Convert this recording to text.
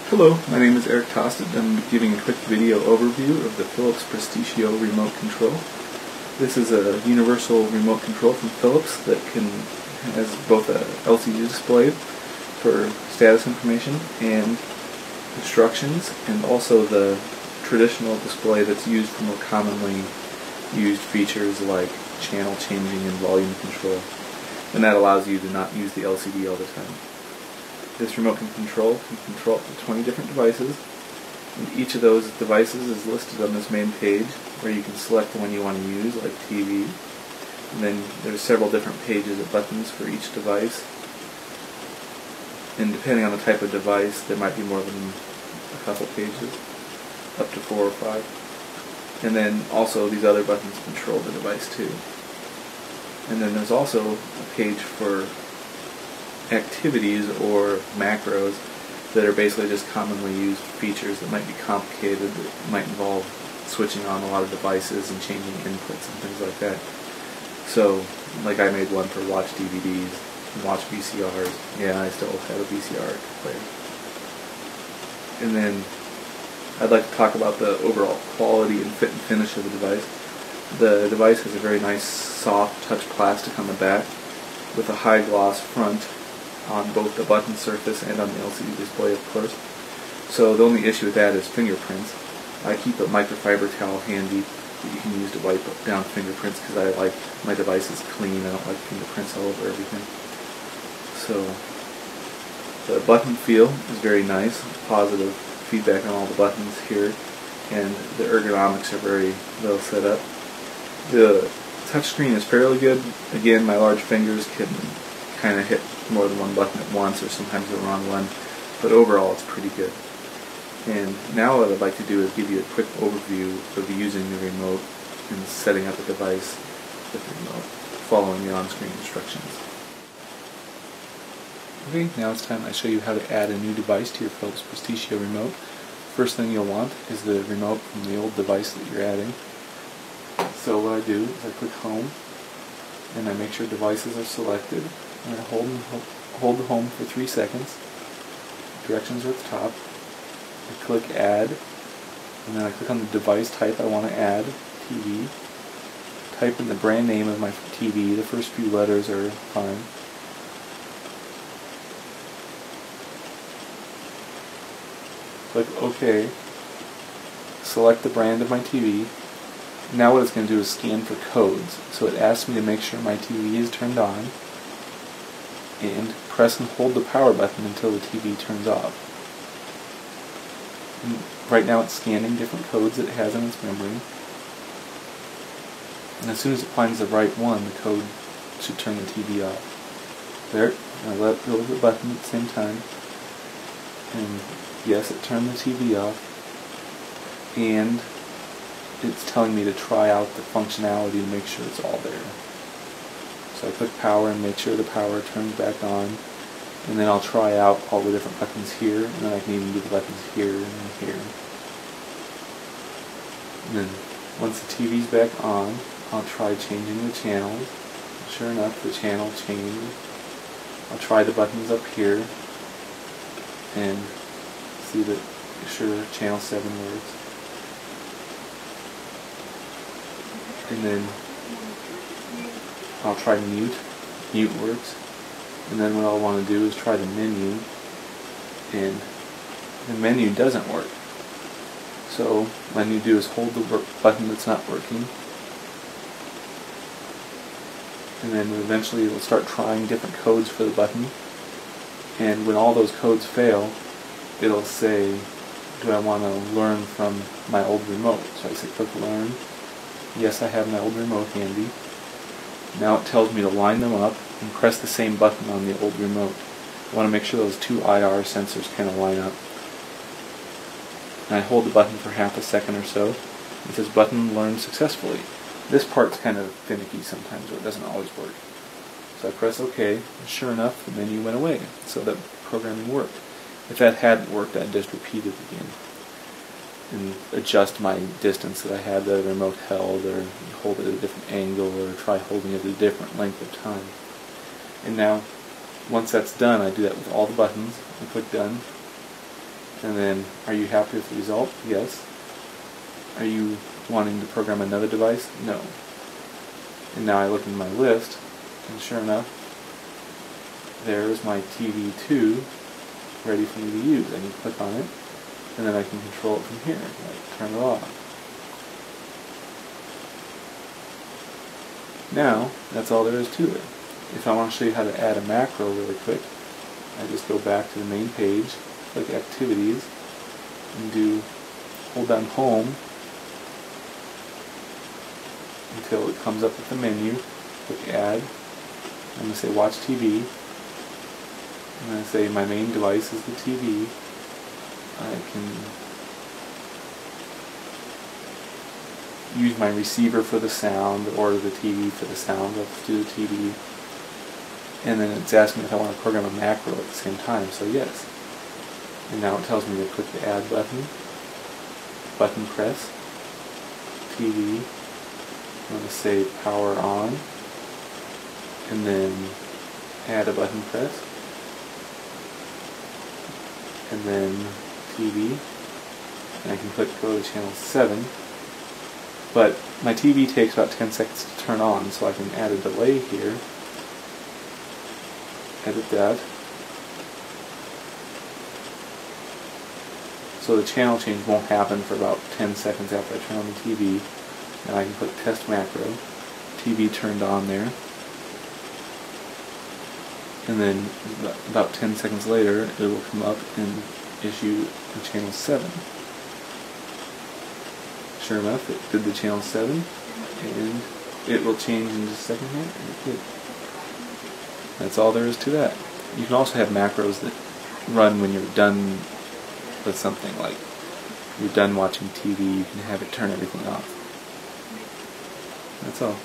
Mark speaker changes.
Speaker 1: Hello, my name is Eric Tosted. I'm giving a quick video overview of the Philips Prestigo remote control. This is a universal remote control from Philips that has both a LCD display for status information and instructions, and also the traditional display that's used for more commonly used features like channel changing and volume control. And that allows you to not use the LCD all the time. This remote can control up to 20 different devices, and each of those devices is listed on this main page where you can select the one you want to use, like TV. And then there's several different pages of buttons for each device. And depending on the type of device, there might be more than a couple pages, up to 4 or 5. And then also these other buttons control the device too. And then there's also a page for activities or macros that are basically just commonly used features that might be complicated, that might involve switching on a lot of devices and changing inputs and things like that. So, like I made one for watch DVDs and watch VCRs. Yeah, I still have a VCR player. And then I'd like to talk about the overall quality and fit and finish of the device. The device has a very nice soft touch plastic on the back with a high gloss front on both the button surface and on the LCD display, of course. So the only issue with that is fingerprints. I keep a microfiber towel handy that you can use to wipe down fingerprints because I like my devices clean. I don't like fingerprints all over everything. So the button feel is very nice, positive feedback on all the buttons here, and the ergonomics are very well set up. The touchscreen is fairly good. Again, my large fingers can kind of hit more than one button at once, or sometimes the wrong one, but overall it's pretty good. And now what I'd like to do is give you a quick overview of using the remote and setting up a device with the remote, following the on-screen instructions. Okay, now it's time I show you how to add a new device to your Philips Prestigo remote. First thing you'll want is the remote from the old device that you're adding. So what I do is I click Home, and I make sure devices are selected, and I hold the home for 3 seconds. Directions are at the top. I click Add, and then I click on the device type I want to add, TV. Type in the brand name of my TV. The first few letters are fine. Click OK. Select the brand of my TV. Now what it's going to do is scan for codes. So it asks me to make sure my TV is turned on, and press and hold the power button until the TV turns off. And right now it's scanning different codes that it has in its memory. And as soon as it finds the right one, the code should turn the TV off. There, I let go of the button at the same time. And yes, it turned the TV off. And it's telling me to try out the functionality to make sure it's all there. So I click power and make sure the power turns back on, and then I'll try out all the different buttons here, and then I can even do the buttons here and here. And then once the TV's back on, I'll try changing the channels. Sure enough, the channel changed. I'll try the buttons up here and see that sure channel 7 works. And then I'll try mute. Mute works. And then what I'll want to do is try the menu, and the menu doesn't work. So what I need to do is hold the button that's not working, and then eventually it'll start trying different codes for the button, and when all those codes fail, it'll say, do I want to learn from my old remote? So I say click Learn. Yes, I have my old remote handy. Now it tells me to line them up and press the same button on the old remote. I want to make sure those two IR sensors kind of line up. And I hold the button for half a second or so. It says button learned successfully. This part's kind of finicky sometimes, or it doesn't always work. So I press OK, and sure enough, the menu went away, so that programming worked. If that hadn't worked, I'd just repeat it again and adjust my distance that I had the remote held, or hold it at a different angle, or try holding it at a different length of time. And now, once that's done, I do that with all the buttons. I click Done, And then, are you happy with the result? Yes. Are you wanting to program another device? No. And now I look in my list, and sure enough, there's my TV2 ready for me to use. I can click on it, and then I can control it from here, like turn it off. Now, that's all there is to it. If I want to show you how to add a macro really quick, I just go back to the main page, click Activities, and hold down Home until it comes up with the menu. Click Add. I'm going to say Watch TV. I'm going to say my main device is the TV. I can use my receiver for the sound or the TV for the sound. Let's do the TV. And then it's asking if I want to program a macro at the same time, so yes. And now it tells me to click the Add button, button press, TV, I'm going to say Power On, and then add a button press, and then TV, and I can click go to channel 7, but my TV takes about 10 seconds to turn on, so I can add a delay here. Edit that. So the channel change won't happen for about 10 seconds after I turn on the TV. And I can click Test Macro. TV turned on there. And then about 10 seconds later, it will come up and issue the channel 7. Sure enough, it did the channel 7, and it will change in just a second here, and it did. That's all there is to that. You can also have macros that run when you're done with something, like you're done watching TV, you can have it turn everything off. That's all.